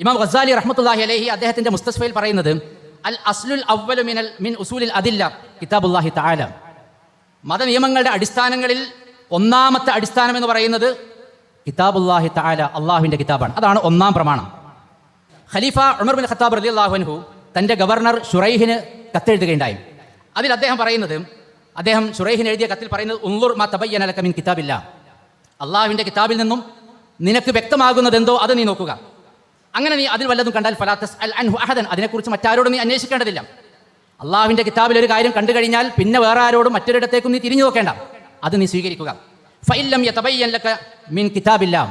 ഇമാം ഗസാലി റഹ്മത്തുള്ളാഹി അലൈഹി അദ്ദേഹത്തിന്റെ മുസ്തസ്ഫയിൽ പറയുന്നത്, അൽ അസ്ലുൽ അവ്വലു മിൻ ഉസൂലിൽ അദില്ല കിതാബുല്ലാഹി തആല. മതനിയമങ്ങളുടെ അടിസ്ഥാനങ്ങളിൽ ഒന്നാമത്തെ അടിസ്ഥാനം എന്ന് പറയുന്നത് കിതാബുല്ലാഹി തആല, അള്ളാഹുവിൻ്റെ കിതാബാണ്. അതാണ് ഒന്നാം പ്രമാണം. ഖലീഫ ഉമർ ബിൻ ഖത്താബ് റളിയല്ലാഹു അൻഹു തൻ്റെ ഗവർണർ ഷുറൈഹിന് കത്തെഴുതുകയുണ്ടായി. അതിൽ അദ്ദേഹം ഷുറൈഹിന് എഴുതിയ കത്തിൽ പറയുന്നത്, ഉൻളുർ മാ തബയ്യന ലക മിൻ കിതാബില്ലാ, അള്ളാഹുവിൻ്റെ കിതാബിൽ നിന്നും നിനക്ക് വ്യക്തമാകുന്നതെന്തോ അത് നീ നോക്കുക. അങ്ങനെ നീ അതിൽ വല്ലതും കണ്ടാൽ ഫലാ തസ്അൽ അൻഹു അഹദൻ, അതിനെക്കുറിച്ച് മറ്റാരോടും നീ അന്വേഷിക്കേണ്ടതില്ല. അള്ളാഹുവിൻ്റെ കിതാബിൽ ഒരു കാര്യം കണ്ടു കഴിഞ്ഞാൽ പിന്നെ വേറെ ആരോടും മറ്റൊരിടത്തേക്കും നീ തിരിഞ്ഞു നോക്കേണ്ട, അത് നീ സ്വീകരിക്കുക. ഫഇല്ലം യതബയ്യൻ ലക മിൻ കിതാബില്ലാ,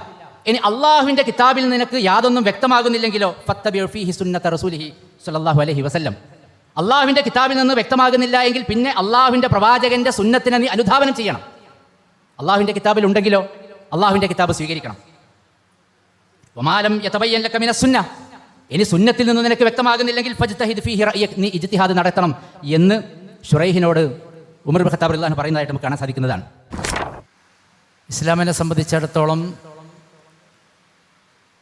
ഇനി അള്ളാഹുവിൻ്റെ കിതാബിൽ നിനക്ക് യാതൊന്നും വ്യക്തമാകുന്നില്ലെങ്കിലോ ഫത്തബിഉ ഫീഹി സുന്നത റസൂലിഹി സ്വല്ലല്ലാഹു അലൈഹി വസല്ലം, അള്ളാഹുവിൻ്റെ കിതാബിൽ നിന്ന് വ്യക്തമാകുന്നില്ല എങ്കിൽ പിന്നെ അള്ളാഹുവിൻ്റെ പ്രവാചകന്റെ സുന്നത്തിനെ നീ അനുധാവനം ചെയ്യണം. അള്ളാഹുവിൻ്റെ കിതാബിൽ ഉണ്ടെങ്കിലോ അള്ളാഹുവിൻ്റെ കിതാബ് സ്വീകരിക്കണം. വമാലം യതബയ്യൻ ലക മിന സുന്ന, ഇനി സുന്നത്തിൽ നിന്ന് നിനക്ക് വ്യക്തമാകുന്നില്ലെങ്കിൽ ഫജ്തഹിദ് ഫീഹി റഅയക്, നീ ഇജ്തിഹാദ് നടത്തണം എന്ന് ഷുറൈഹിനോട് ഉമർ ബിൻ ഖത്താബ് റളിയല്ലാഹു അൻഹു പറയുന്നതായിട്ട് നമുക്ക് കാണാൻ സാധിക്കുന്നതാണ്. ഇസ്ലാമിനെ സംബന്ധിച്ചിടത്തോളം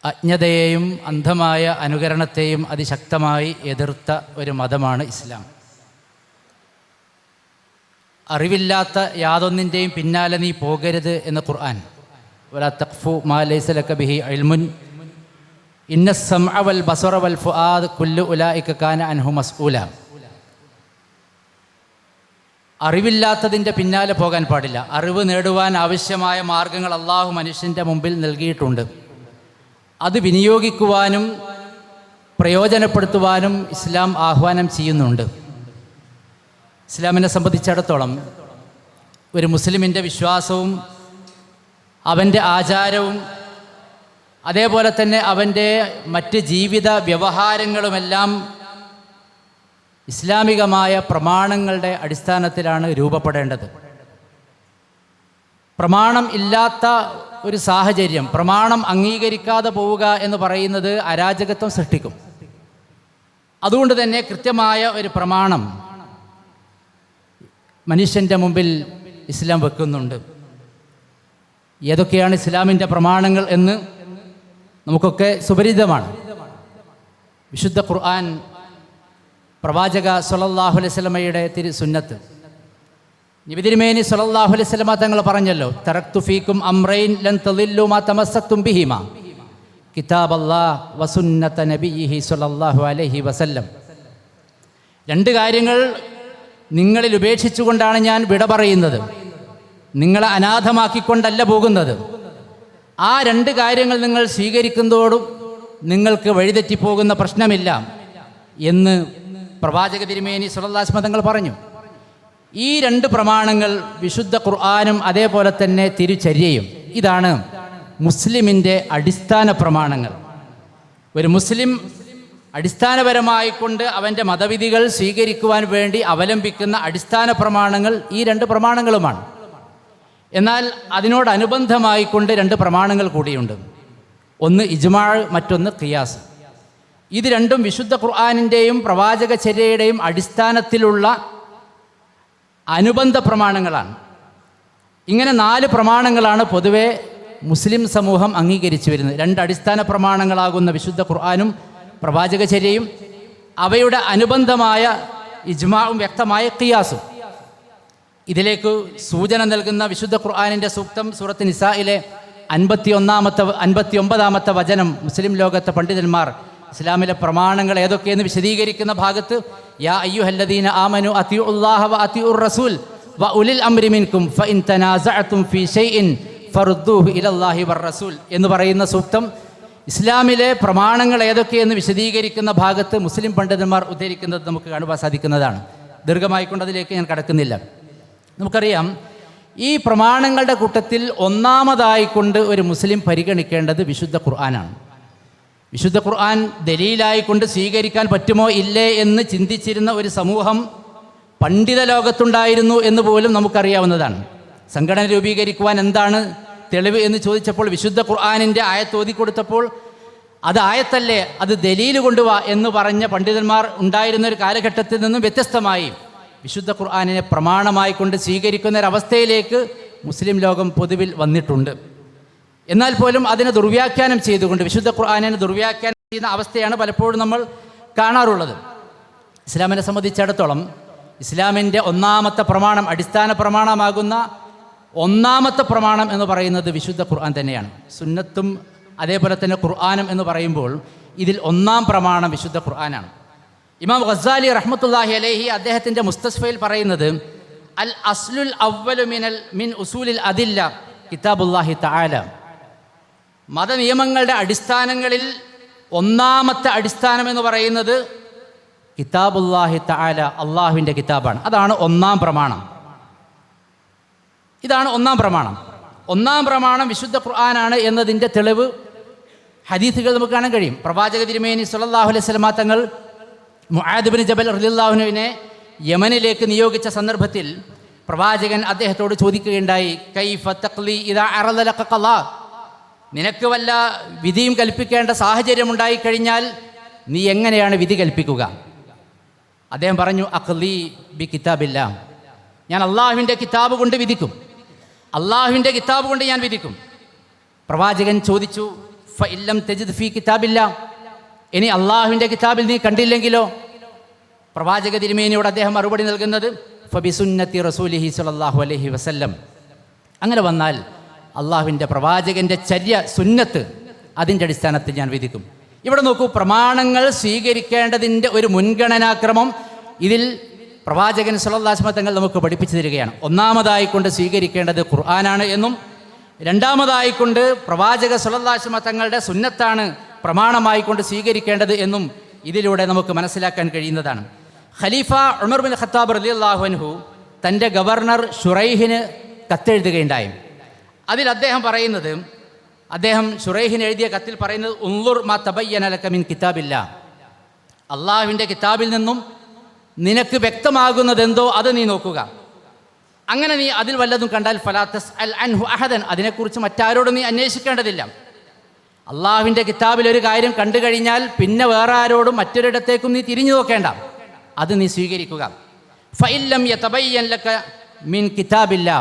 അജ്ഞതയെയും അന്ധമായ അനുകരണത്തെയും അതിശക്തമായി എതിർത്ത ഒരു മതമാണ് ഇസ്ലാം. അറിവില്ലാത്ത യാതൊന്നിൻ്റെയും പിന്നാലെ നീ പോകരുത് എന്ന് ഖുർആൻ, വലാ തഖ്ഫു മാ ലൈസ ലക ബിഹി ഇൽമുൻ ഇന്ന സമഅ വൽ ബസറ വൽ ഫുആദ് കുല്ലു ഉലൈക കാന അൻഹു മസ്ഊല. അറിവില്ലാത്തതിൻ്റെ പിന്നാലെ പോകാൻ പാടില്ല. അറിവ് നേടുവാൻ ആവശ്യമായ മാർഗങ്ങൾ അള്ളാഹു മനുഷ്യൻ്റെ മുമ്പിൽ നൽകിയിട്ടുണ്ട്. അത് വിനിയോഗിക്കുവാനും പ്രയോജനപ്പെടുത്തുവാനും ഇസ്ലാം ആഹ്വാനം ചെയ്യുന്നുണ്ട്. ഇസ്ലാമിനെ സംബന്ധിച്ചിടത്തോളം ഒരു മുസ്ലിമിൻ്റെ വിശ്വാസവും അവൻ്റെ ആചാരവും അതേപോലെ തന്നെ അവൻ്റെ മറ്റ് ജീവിത വ്യവഹാരങ്ങളുമെല്ലാം ഇസ്ലാമികമായ പ്രമാണങ്ങളുടെ അടിസ്ഥാനത്തിലാണ് രൂപപ്പെടേണ്ടത്. പ്രമാണം ഇല്ലാത്ത ഒരു സാഹചര്യം, പ്രമാണം അംഗീകരിക്കാതെ പോവുക എന്ന് പറയുന്നത് അരാജകത്വം സൃഷ്ടിക്കും. അതുകൊണ്ട് തന്നെ കൃത്യമായ ഒരു പ്രമാണം മനുഷ്യൻ്റെ മുമ്പിൽ ഇസ്ലാം വെക്കുന്നുണ്ട്. ഏതൊക്കെയാണ് ഇസ്ലാമിൻ്റെ പ്രമാണങ്ങൾ എന്ന് നമുക്കൊക്കെ സുപരിചിതമാണ്. വിശുദ്ധ ഖുർആൻ, പ്രവാചക സ്വല്ലല്ലാഹു അലൈഹി വസല്ലമയുടെ തിരു സുന്നത്ത്, നബി തിരുമേനി സ്വല്ലല്ലാഹു അലൈഹി വസല്ലമ തങ്ങൾ പറഞ്ഞല്ലോ, തറക്തു ഫീക്കും അംറൈൻ ലൻ തളില്ലു മാ തമസ്സക്തും ബിഹിമാ കിതാബല്ലാഹ് വസുന്നത നബിയിഹി സ്വല്ലല്ലാഹു അലൈഹി വസല്ലം. രണ്ട് കാര്യങ്ങൾ നിങ്ങളിൽ ഉപേക്ഷിച്ചുകൊണ്ടാണ് ഞാൻ വിട പറയുന്നത്, നിങ്ങളെ അനാഥമാക്കിക്കൊണ്ടല്ല പോകുന്നത്. ആ രണ്ട് കാര്യങ്ങൾ നിങ്ങൾ സ്വീകരിക്കുന്നതോടും നിങ്ങൾക്ക് വഴിതെറ്റിപ്പോകുന്ന പ്രശ്നമില്ല എന്ന് പ്രവാചക തിരുമേനി സ്വല്ലല്ലാഹു അലൈഹി വസല്ലം തങ്ങൾ പറഞ്ഞു. ഈ രണ്ട് പ്രമാണങ്ങൾ വിശുദ്ധ ഖുർആനും അതേപോലെ തന്നെ തിരുചര്യയും, ഇതാണ് മുസ്ലിമിൻ്റെ അടിസ്ഥാന പ്രമാണങ്ങൾ. ഒരു മുസ്ലിം അടിസ്ഥാനപരമായിക്കൊണ്ട് അവൻ്റെ മതവിധികൾ സ്വീകരിക്കുവാൻ വേണ്ടി അവലംബിക്കുന്ന അടിസ്ഥാന പ്രമാണങ്ങൾ ഈ രണ്ട് പ്രമാണങ്ങളുമാണ്. എന്നാൽ അതിനോടനുബന്ധമായിക്കൊണ്ട് രണ്ട് പ്രമാണങ്ങൾ കൂടിയുണ്ട്. ഒന്ന് ഇജ്മാ, മറ്റൊന്ന് ഖിയാസ്. ഇത് രണ്ടും വിശുദ്ധ ഖുർആനിൻ്റെയും പ്രവാചക ചര്യയുടെയും അടിസ്ഥാനത്തിലുള്ള അനുബന്ധ പ്രമാണങ്ങളാണ്. ഇങ്ങനെ 4 പ്രമാണങ്ങളാണ് പൊതുവെ മുസ്ലിം സമൂഹം അംഗീകരിച്ചു വരുന്നത്. 2 അടിസ്ഥാന പ്രമാണങ്ങളാകുന്ന വിശുദ്ധ ഖുർആനും പ്രവാചക ചര്യയും, അവയുടെ അനുബന്ധമായ ഇജ്മാഉം വ്യക്തമായ ഖിയാസും. ഇതിലേക്ക് സൂചന നൽകുന്ന വിശുദ്ധ ഖുർആനിൻ്റെ സൂക്തം സൂറത്ത് നിസായിലെ 59-ാമത്തെ വചനം, മുസ്ലിം ലോകത്തെ പണ്ഡിതന്മാർ ഇസ്ലാമിലെ പ്രമാണങ്ങൾ ഏതൊക്കെയെന്ന് വിശദീകരിക്കുന്ന ഭാഗത്ത്, യാ അയ്യുഹല്ലദീന ആമനു അത്തിഉല്ലാഹ വ അത്തിഉർ റസൂൽ വ ഉലിൽ അംരി മിൻകും ഫഇൻ തനാസഅതും ഫീ ഷൈഇൻ ഫറുദ്ദൂഹു ഇലല്ലാഹി വർ റസൂൽ എന്ന് പറയുന്ന സൂക്തം ഇസ്ലാമിലെ പ്രമാണങ്ങൾ ഏതൊക്കെയെന്ന് വിശദീകരിക്കുന്ന ഭാഗത്ത് മുസ്ലിം പണ്ഡിതന്മാർ ഉദ്ധരിക്കുന്നത് നമുക്ക് കാണുവാൻ സാധിക്കുന്നതാണ്. ദീർഘമായിക്കൊണ്ട് അതിലേക്ക് ഞാൻ കടക്കുന്നില്ല. നമുക്കറിയാം, ഈ പ്രമാണങ്ങളുടെ കൂട്ടത്തിൽ ഒന്നാമതായിക്കൊണ്ട് ഒരു മുസ്ലിം പരിഗണിക്കേണ്ടത് വിശുദ്ധ ഖുർആനാണ്. വിശുദ്ധ ഖുർആൻ ദലീലായിക്കൊണ്ട് സ്വീകരിക്കാൻ പറ്റുമോ ഇല്ലേ എന്ന് ചിന്തിച്ചിരുന്ന ഒരു സമൂഹം പണ്ഡിത ലോകത്തുണ്ടായിരുന്നു എന്ന് പോലും നമുക്കറിയാവുന്നതാണ്. സംഘടന രൂപീകരിക്കുവാൻ എന്താണ് തെളിവ് എന്ന് ചോദിച്ചപ്പോൾ വിശുദ്ധ ഖുർആനിൻ്റെ ആയത്ത് ഓതിക്കൊടുത്തപ്പോൾ അത് ആയത്തല്ലേ, അത് ദലീൽ കൊണ്ടുവാ എന്ന് പറഞ്ഞ പണ്ഡിതന്മാർ ഉണ്ടായിരുന്ന ഒരു കാലഘട്ടത്തിൽ നിന്നും വ്യത്യസ്തമായി വിശുദ്ധ ഖുർആനിനെ പ്രമാണമായി കൊണ്ട് സ്വീകരിക്കുന്ന ഒരവസ്ഥയിലേക്ക് മുസ്ലിം ലോകം പൊതുവിൽ വന്നിട്ടുണ്ട്. എന്നാൽ പോലും അതിനെ ദുർവ്യാഖ്യാനം ചെയ്തുകൊണ്ട്, വിശുദ്ധ ഖുർആനിനെ ദുർവ്യാഖ്യാനം ചെയ്യുന്ന അവസ്ഥയാണ് പലപ്പോഴും നമ്മൾ കാണാറുള്ളത്. ഇസ്ലാമിനെ സംബന്ധിച്ചിടത്തോളം ഇസ്ലാമിൻ്റെ ഒന്നാമത്തെ പ്രമാണം, അടിസ്ഥാന പ്രമാണമാകുന്ന ഒന്നാമത്തെ പ്രമാണം എന്ന് പറയുന്നത് വിശുദ്ധ ഖുർആൻ തന്നെയാണ്. സുന്നത്തും അതേപോലെ തന്നെ ഖുർആനും എന്ന് പറയുമ്പോൾ ഇതിൽ ഒന്നാം പ്രമാണം വിശുദ്ധ ഖുർആനാണ്. ഇമാം ഗസ്സാലി റഹ്മത്തുള്ളാഹി അലൈഹി അദ്ദേഹത്തിൻ്റെ മുസ്തസ്ഫയിൽ പറയുന്നത് അൽ അസ്ലുൽ അവ്വലു മിൻ ഉസൂലിൽ അദില്ല കിതാബുല്ലാഹി തആല. മതനിയമങ്ങളുടെ അടിസ്ഥാനങ്ങളിൽ ഒന്നാമത്തെ അടിസ്ഥാനം എന്ന് പറയുന്നത് കിതാബുല്ലാഹി തആല, അള്ളാഹുവിൻ്റെ കിതാബാണ്. അതാണ് ഒന്നാം പ്രമാണം. ഇതാണ് ഒന്നാം പ്രമാണം. ഒന്നാം പ്രമാണം വിശുദ്ധ ഖുർആനാണ് എന്നതിൻ്റെ തെളിവ് ഹദീസുകൾ നമുക്ക് കാണാൻ കഴിയും. പ്രവാചക തിരുമേനി സ്വല്ലല്ലാഹു അലൈഹി വസല്ലമ തങ്ങൾ മുആദ് ഇബ്നു ജബൽ റളിയല്ലാഹു അൻഹുവിനെ യമനിലേക്ക് നിയോഗിച്ച സന്ദർഭത്തിൽ പ്രവാചകൻ അദ്ദേഹത്തോട് ചോദിക്കുകയുണ്ടായി, കൈഫ തഖ്ലി ഇദാ അറദ ലക ഖളാ, നിനക്ക് വല്ല വിധിയും കൽപ്പിക്കേണ്ട സാഹചര്യം ഉണ്ടായിക്കഴിഞ്ഞാൽ നീ എങ്ങനെയാണ് വിധി കൽപ്പിക്കുക? അദ്ദേഹം പറഞ്ഞു, അഖ്ലി ബി കിതാബില്ലാ, ഞാൻ അള്ളാഹുവിൻ്റെ കിതാബ് കൊണ്ട് വിധിക്കും, അള്ളാഹുവിൻ്റെ കിതാബ് കൊണ്ട് ഞാൻ വിധിക്കും. പ്രവാചകൻ ചോദിച്ചു, ഫഇല്ലം തജിദ് ഫീ കിതാബില്ലാ, ഇനി അള്ളാഹുവിൻ്റെ കിതാബിൽ നീ കണ്ടില്ലെങ്കിലോ? പ്രവാചക തിരുമേനിയോട് അദ്ദേഹം മറുപടി നൽകുന്നത് ഫബിസുന്നത്തി റസൂലിഹി സ്വല്ലല്ലാഹു അലൈഹി വസല്ലം, അങ്ങനെ വന്നാൽ അള്ളാഹുവിൻ്റെ പ്രവാചകൻ്റെ ചര്യ, സുന്നത്ത്, അതിൻ്റെ അടിസ്ഥാനത്തിൽ ഞാൻ വിധിക്കും. ഇവിടെ നോക്കൂ, പ്രമാണങ്ങൾ സ്വീകരിക്കേണ്ടതിൻ്റെ ഒരു മുൻഗണനാക്രമം ഇതിൽ പ്രവാചകൻ സ്വല്ലല്ലാഹു അലൈഹി വസല്ലം തങ്ങൾ നമുക്ക് പഠിപ്പിച്ചു തരികയാണ്. ഒന്നാമതായിക്കൊണ്ട് സ്വീകരിക്കേണ്ടത് ഖുർആനാണ് എന്നും രണ്ടാമതായിക്കൊണ്ട് പ്രവാചക സ്വല്ലല്ലാഹു അലൈഹി വസല്ലം തങ്ങളുടെ സുന്നത്താണ് പ്രമാണമായിക്കൊണ്ട് സ്വീകരിക്കേണ്ടത് എന്നും ഇതിലൂടെ നമുക്ക് മനസ്സിലാക്കാൻ കഴിയുന്നതാണ്. ഖലീഫ ഉമർ ബിൻ ഖത്താബ് റളിയല്ലാഹു അൻഹു തൻ്റെ ഗവർണർ ഷുറൈഹിന് കത്തെഴുതുകയുണ്ടായി. അതിൽ അദ്ദേഹം ഷുറൈഹിന് എഴുതിയ കത്തിൽ പറയുന്നത്, ഉൻളുർ മാ തബയ്യന ലക മിൻ കിതാബില്ലാ, അള്ളാഹുവിൻ്റെ കിതാബിൽ നിന്നും നിനക്ക് വ്യക്തമാകുന്നതെന്തോ അത് നീ നോക്കുക. അങ്ങനെ നീ അതിൽ വല്ലതും കണ്ടാൽ ഫലാ തസ്അൽ അൻഹു അഹദൻ, അതിനെക്കുറിച്ച് മറ്റാരോടും നീ അന്വേഷിക്കേണ്ടതില്ല. അള്ളാഹുവിൻ്റെ കിതാബിൽ ഒരു കാര്യം കണ്ടു കഴിഞ്ഞാൽ പിന്നെ വേറെ ആരോടും മറ്റൊരിടത്തേക്കും നീ തിരിഞ്ഞു നോക്കേണ്ട, അത് നീ സ്വീകരിക്കുക. ഫഇല്ലം യതബയ്യൻ ലക മിൻ കിതാബില്ലാ,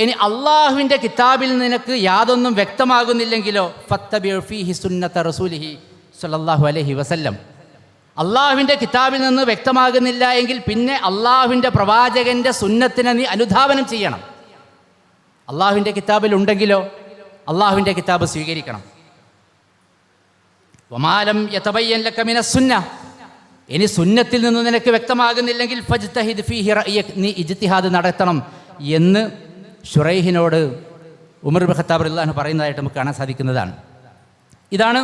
ഇനി അള്ളാഹുവിൻ്റെ കിതാബിൽ നിനക്ക് യാതൊന്നും വ്യക്തമാകുന്നില്ലെങ്കിലോ ഫത്തബിഉ ഫീഹി സുന്നത റസൂലിഹി സ്വല്ലല്ലാഹു അലൈഹി വസല്ലം, അള്ളാഹുവിൻ്റെ കിതാബിൽ നിന്ന് വ്യക്തമാകുന്നില്ല എങ്കിൽ പിന്നെ അള്ളാഹുവിൻ്റെ പ്രവാചകൻ്റെ സുന്നത്തിനെ നീ അനുധാവനം ചെയ്യണം. അള്ളാഹുവിൻ്റെ കിതാബിൽ ഉണ്ടെങ്കിലോ അള്ളാഹുവിൻ്റെ കിതാബ് സ്വീകരിക്കണം. വമാലം യതബയ്യൻ ലക മിന സുന്ന, ഇനി സുന്നത്തിൽ നിന്ന് നിനക്ക് വ്യക്തമാകുന്നില്ലെങ്കിൽ ഫജ്തഹിദ് ഫീഹി റഅയക്, നീ ഇജ്തിഹാദ് നടത്തണം എന്ന് ഷുറൈഹിനോട് ഉമർ ഇബ്നു ഖത്താബ് റളിയല്ലാഹു അൻഹു പറയുന്നതായിട്ട് നമുക്ക് കാണാൻ സാധിക്കുന്നതാണ്. ഇതാണ്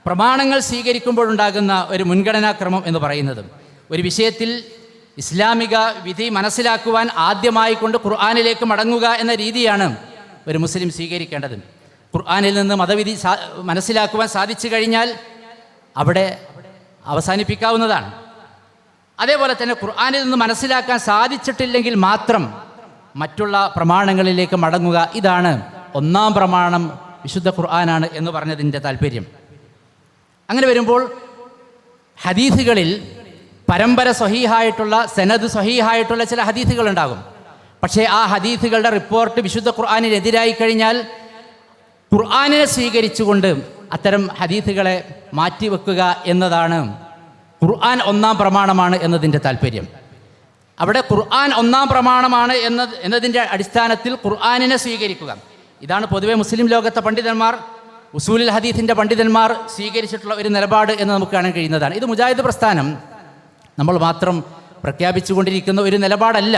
പ്രമാണങ്ങൾ സ്വീകരിക്കുമ്പോഴുണ്ടാകുന്ന ഒരു മുൻഗണനാക്രമം എന്ന് പറയുന്നത്. ഒരു വിഷയത്തിൽ ഇസ്ലാമിക വിധി മനസ്സിലാക്കുവാൻ ആദ്യമായി കൊണ്ട് ഖുർആനിലേക്ക് മടങ്ങുക എന്ന രീതിയാണ് ഒരു മുസ്ലിം സ്വീകരിക്കേണ്ടത്. ഖുർആനിൽ നിന്ന് മതവിധി മനസ്സിലാക്കുവാൻ സാധിച്ചു കഴിഞ്ഞാൽ അവിടെ അവസാനിപ്പിക്കാവുന്നതാണ്. അതേപോലെ തന്നെ ഖുർആനിൽ നിന്ന് മനസ്സിലാക്കാൻ സാധിച്ചിട്ടില്ലെങ്കിൽ മാത്രം മറ്റുള്ള പ്രമാണങ്ങളിലേക്ക് മടങ്ങുക. ഇതാണ് ഒന്നാം പ്രമാണം വിശുദ്ധ ഖുർആനാണ് എന്ന് പറഞ്ഞതിൻ്റെ താല്പര്യം. അങ്ങനെ വരുമ്പോൾ ഹദീസുകളിൽ പരമ്പര സ്വഹീഹായിട്ടുള്ള, സനദ് സ്വഹീഹായിട്ടുള്ള ചില ഹദീസുകളുണ്ടാകും. പക്ഷേ ആ ഹദീസുകളുടെ റിപ്പോർട്ട് വിശുദ്ധ ഖുർആനിനെതിരായി കഴിഞ്ഞാൽ ഖുർആനിനെ സ്വീകരിച്ചുകൊണ്ട് അത്തരം ഹദീസുകളെ മാറ്റിവെക്കുക എന്നതാണ് ഖുർആൻ ഒന്നാം പ്രമാണമാണ് എന്നതിൻ്റെ താല്പര്യം. അവിടെ ഖുർആൻ ഒന്നാം പ്രമാണമാണ് എന്നതിൻ്റെ അടിസ്ഥാനത്തിൽ ഖുർആനിനെ സ്വീകരിക്കുക. ഇതാണ് പൊതുവെ മുസ്ലിം ലോകത്തെ പണ്ഡിതന്മാർ, ഉസൂലുൽ ഹദീസിൻ്റെ പണ്ഡിതന്മാർ സ്വീകരിച്ചിട്ടുള്ള ഒരു നിലപാട് എന്ന് നമുക്ക് കാണാൻ കഴിയുന്നതാണ്. ഇത് മുജാഹിദ് പ്രസ്ഥാനം നമ്മൾ മാത്രം പ്രഖ്യാപിച്ചുകൊണ്ടിരിക്കുന്ന ഒരു നിലപാടല്ല.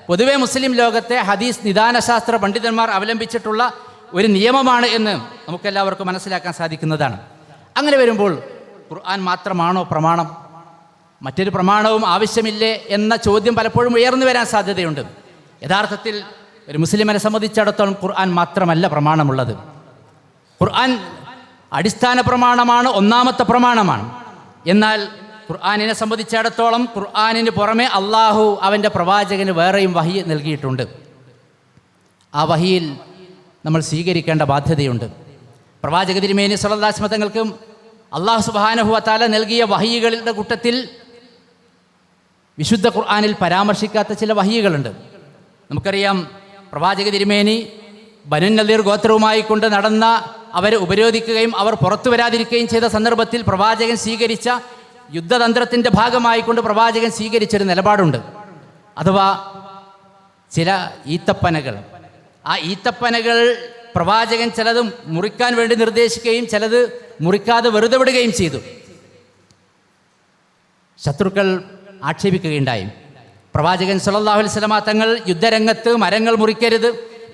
പൊതുവെ മുസ്ലിം ലോകത്തെ ഹദീസ് നിദാനശാസ്ത്ര പണ്ഡിതന്മാർ അവലംബിച്ചിട്ടുള്ള ഒരു നിയമമാണ് എന്ന് നമുക്കെല്ലാവർക്കും മനസ്സിലാക്കാൻ സാധിക്കുന്നതാണ്. അങ്ങനെ വരുമ്പോൾ ഖുർആൻ മാത്രമാണോ പ്രമാണം? മറ്റൊരു പ്രമാണവും ആവശ്യമില്ലേ എന്ന ചോദ്യം പലപ്പോഴും ഉയർന്നു വരാൻ സാധ്യതയുണ്ട്. യഥാർത്ഥത്തിൽ ഒരു മുസ്ലിമിനെ സംബന്ധിച്ചിടത്തോളം ഖുർആൻ മാത്രമല്ല പ്രമാണമുള്ളത്. ഖുർആൻ അടിസ്ഥാന പ്രമാണമാണ്, ഒന്നാമത്തെ പ്രമാണമാണ്. എന്നാൽ ഖുർആനിനെ സംബന്ധിച്ചിടത്തോളം ഖുർആനിന് പുറമെ അള്ളാഹു അവൻ്റെ പ്രവാചകന് വേറെയും വഹി നൽകിയിട്ടുണ്ട്. ആ വഹിയിൽ നമ്മൾ സ്വീകരിക്കേണ്ട ബാധ്യതയുണ്ട്. പ്രവാചക തിരുമേനി സ്വല്ലല്ലാഹു അലൈഹി വസല്ലം തങ്ങൾക്ക് അള്ളാഹു സുബ്ഹാനഹു വ തആല നൽകിയ വഹികളുടെ കൂട്ടത്തിൽ വിശുദ്ധ ഖുർആനിൽ പരാമർശിക്കാത്ത ചില വഹികളുണ്ട്. നമുക്കറിയാം, പ്രവാചക തിരുമേനി ബനു നദീർ ഗോത്രവുമായി കൊണ്ട് നടന്ന അവരെ ഉപരോധിക്കുകയും അവർ പുറത്തു വരാതിരിക്കുകയും ചെയ്ത സന്ദർഭത്തിൽ പ്രവാചകൻ സ്വീകരിച്ച യുദ്ധതന്ത്രത്തിൻ്റെ ഭാഗമായിക്കൊണ്ട് പ്രവാചകൻ സ്വീകരിച്ചൊരു നിലപാടുണ്ട്. അഥവാ ചില ഈത്തപ്പനകൾ, ആ ഈത്തപ്പനകൾ പ്രവാചകൻ ചിലത് മുറിക്കാൻ വേണ്ടി നിർദ്ദേശിക്കുകയും ചിലത് മുറിക്കാതെ വെറുതെ വിടുകയും ചെയ്തു. ശത്രുക്കൾ ആക്ഷേപിക്കുകയുണ്ടായി. പ്രവാചകൻ സല്ലല്ലാഹു അലൈഹി വസല്ലമ തങ്ങൾ യുദ്ധരംഗത്ത് മരങ്ങൾ മുറിക്കരുത്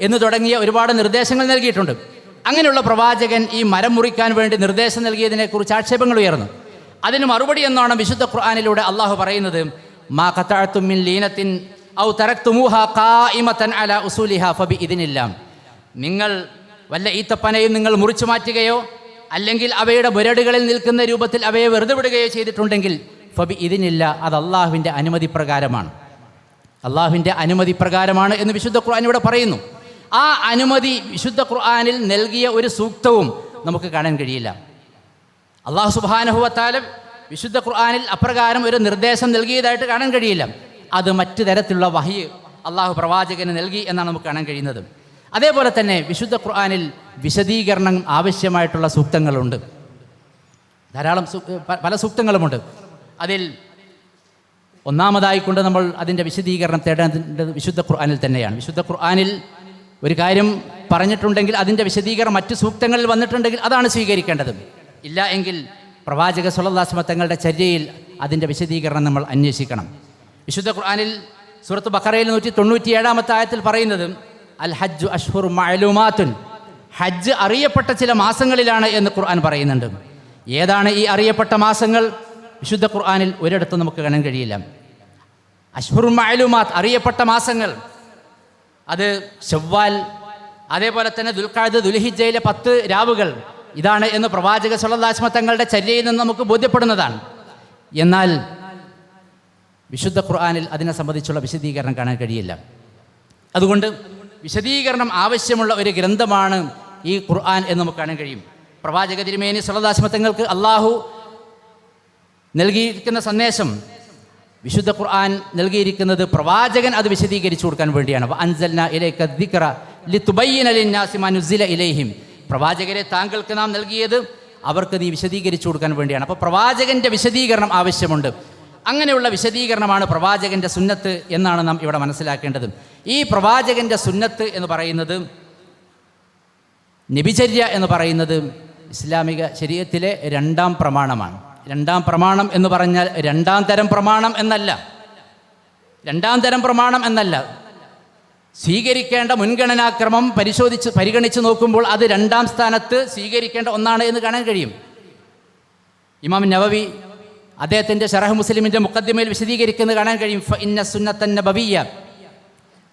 എന്ന് തുടങ്ങിയ ഒരുപാട് നിർദ്ദേശങ്ങൾ നൽകിയിട്ടുണ്ട്. അങ്ങനെയുള്ള പ്രവാചകൻ ഈ മരം മുറിക്കാൻ വേണ്ടി നിർദ്ദേശം നൽകിയതിനെക്കുറിച്ച് ആക്ഷേപങ്ങൾ ഉയർന്നു. അതിന് മറുപടി എന്നാണ് വിശുദ്ധ ഖുർആനിലൂടെ അള്ളാഹു പറയുന്നത്, മാ ഖതഅതും മിൻ ലീനത്തിൻ ഔ തറക്തുമൂഹാ ഖായിമതൻ അലാ ഉസൂലിഹാ ഫബിഇദ്നില്ലാ. നിങ്ങൾ വല്ല ഈത്തപ്പനയും നിങ്ങൾ മുറിച്ചു മാറ്റുകയോ അല്ലെങ്കിൽ അവയുടെ മുരടുകളിൽ നിൽക്കുന്ന രൂപത്തിൽ അവയെ വെറുതെ വിടുകയോ ചെയ്തിട്ടുണ്ടെങ്കിൽ ഫബിഇദ്നില്ലാ, അത് അള്ളാഹുവിൻ്റെ അനുമതി പ്രകാരമാണ്. അള്ളാഹുവിൻ്റെ അനുമതി പ്രകാരമാണ് എന്ന് വിശുദ്ധ ഖുർആൻ ഇവിടെ പറയുന്നു. ആ അനുമതി വിശുദ്ധ ഖുർആനിൽ നൽകിയ ഒരു സൂക്തവും നമുക്ക് കാണാൻ കഴിയില്ല. അള്ളാഹു സുബ്ഹാനഹു വ തആല വിശുദ്ധ ഖുർആനിൽ അപ്രകാരം ഒരു നിർദ്ദേശം നൽകിയതായിട്ട് കാണാൻ കഴിയില്ല. അത് മറ്റു തരത്തിലുള്ള വഹി അള്ളാഹു പ്രവാചകന് നൽകി എന്നാണ് നമുക്ക് കാണാൻ കഴിയുന്നത്. അതേപോലെ തന്നെ വിശുദ്ധ ഖുർആനിൽ വിശദീകരണം ആവശ്യമായിട്ടുള്ള സൂക്തങ്ങളുണ്ട്. ധാരാളം പല സൂക്തങ്ങളുമുണ്ട്. അതിൽ ഒന്നാമതായിക്കൊണ്ട് നമ്മൾ അതിൻ്റെ വിശദീകരണം തേടേണ്ടത് വിശുദ്ധ ഖുർആനിൽ തന്നെയാണ്. വിശുദ്ധ ഖുർആനിൽ ഒരു കാര്യം പറഞ്ഞിട്ടുണ്ടെങ്കിൽ അതിൻ്റെ വിശദീകരണം മറ്റു സൂക്തങ്ങളിൽ വന്നിട്ടുണ്ടെങ്കിൽ അതാണ് സ്വീകരിക്കേണ്ടത്. ഇല്ല എങ്കിൽ പ്രവാചക സ്വല്ലല്ലാഹു അലൈഹി വസല്ലം തങ്ങളുടെ ചര്യയിൽ അതിൻ്റെ വിശദീകരണം നമ്മൾ അന്വേഷിക്കണം. വിശുദ്ധ ഖുർആനിൽ സൂറത്ത് ബഖറയിൽ 197-ാമത്തെ ആയത്തിൽ പറയുന്നത് അൽ ഹജ്ജു അഷ്ഹുറു മഅലൂമാത്തുൻ, ഹജ്ജ് അറിയപ്പെട്ട ചില മാസങ്ങളിലാണ് എന്ന് ഖുർആൻ പറയുന്നുണ്ട്. ഏതാണ് ഈ അറിയപ്പെട്ട മാസങ്ങൾ? വിശുദ്ധ ഖുർആനിൽ ഒരിടത്തും നമുക്ക് കാണാൻ കഴിയില്ല. അഷ്ഹുറു മഅലൂമാത്ത്, അറിയപ്പെട്ട മാസങ്ങൾ, അത് ശവ്വാൽ, അതേപോലെ തന്നെ ദുൽഖഅദ, ദുൽഹിജ്ജയിലെ 10 രാവുകൾ ഇതാണ് എന്ന് പ്രവാചക സ്വല്ലല്ലാഹു അലൈഹി വസല്ലം തങ്ങളുടെ ചര്യയിൽ നിന്ന് നമുക്ക് ബോധ്യപ്പെടുന്നതാണ്. എന്നാൽ വിശുദ്ധ ഖുർആനിൽ അതിനെ സംബന്ധിച്ചുള്ള വിശദീകരണം കാണാൻ കഴിയില്ല. അതുകൊണ്ട് വിശദീകരണം ആവശ്യമുള്ള ഒരു ഗ്രന്ഥമാണ് ഈ ഖുർആൻ എന്ന് നമുക്ക് കാണാൻ കഴിയും. പ്രവാചക തിരുമേനി സ്വല്ലല്ലാഹു അലൈഹി വസല്ലം തങ്ങൾക്ക് അള്ളാഹു നൽകിയിരിക്കുന്ന സന്ദേശം, വിശുദ്ധ ഖുർആൻ നൽകിയിരിക്കുന്നത് പ്രവാചകൻ അത് വിശദീകരിച്ചു കൊടുക്കാൻ വേണ്ടിയാണ്. വഅൻസൽനാ ഇലൈക ദിക്റ ലിതുബയ്യിന ലിന്നാസി മാ നുസില ഇലൈഹിം, പ്രവാചകരെ താങ്കൾക്ക് നാം നൽകിയത് അവർക്ക് നീ വിശദീകരിച്ചു കൊടുക്കാൻ വേണ്ടിയാണ്. അപ്പോൾ പ്രവാചകൻ്റെ വിശദീകരണം ആവശ്യമുണ്ട്. അങ്ങനെയുള്ള വിശദീകരണമാണ് പ്രവാചകൻ്റെ സുന്നത്ത് എന്നാണ് നാം ഇവിടെ മനസ്സിലാക്കേണ്ടത്. ഈ പ്രവാചകൻ്റെ സുന്നത്ത് എന്ന് പറയുന്നത്, നബിചര്യ എന്ന് പറയുന്നത് ഇസ്ലാമിക ശരീഅത്തിലെ 2ാം പ്രമാണമാണ്. 2ാം പ്രമാണം എന്ന് പറഞ്ഞാൽ 2ാം തരം പ്രമാണം എന്നല്ല. 2ാം തരം പ്രമാണം എന്നല്ല. സ്വീകരിക്കേണ്ട മുൻഗണനാക്രമം പരിഗണിച്ച് നോക്കുമ്പോൾ അത് 2ാം സ്ഥാനത്ത് സ്വീകരിക്കേണ്ട ഒന്നാണ് എന്ന് കാണാൻ കഴിയും. ഇമാം നവവി അദ്ദേഹത്തിൻ്റെ ശറഹ് മുസ്ലിമിൻ്റെ മുഖദ്ദിമയിൽ വിശദീകരിക്കുന്നത് കാണാൻ കഴിയും. ഫഇന്ന സുന്നത്തൻ നബവിയ്യ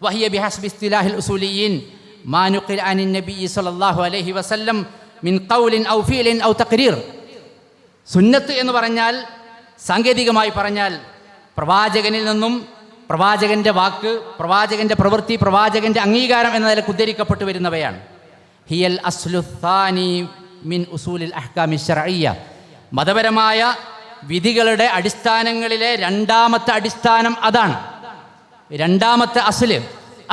വഹിയ ബിഹസ്ബി ഇസ്തിലാഹിൽ ഉസൂലിയീൻ മാ നുഖില അനിൻ നബി സ്വല്ലല്ലാഹു അലൈഹി വസല്ലം മിൻ ഖൗലിൻ ഔ ഫീലിൻ ഔ തഖ്രീർ. സുന്നത്ത് എന്ന് പറഞ്ഞാൽ, സാങ്കേതികമായി പറഞ്ഞാൽ, പ്രവാചകനിൽ നിന്നും പ്രവാചകൻ്റെ വാക്ക്, പ്രവാചകൻ്റെ പ്രവൃത്തി, പ്രവാചകൻ്റെ അംഗീകാരം എന്ന നിലയ്ക്ക് ഉദ്ധരിക്കപ്പെട്ടു വരുന്നവയാണ്. ഹിയൽ അസ്ലു ഥാനി മിൻ ഉസൂലിൽ അഹ്കാമി ശർഇയ്യ, മതപരമായ വിധികളുടെ അടിസ്ഥാനങ്ങളിലെ 2ാമത്തെ അടിസ്ഥാനം അതാണ്. 2ാമത്തെ അസ്ല്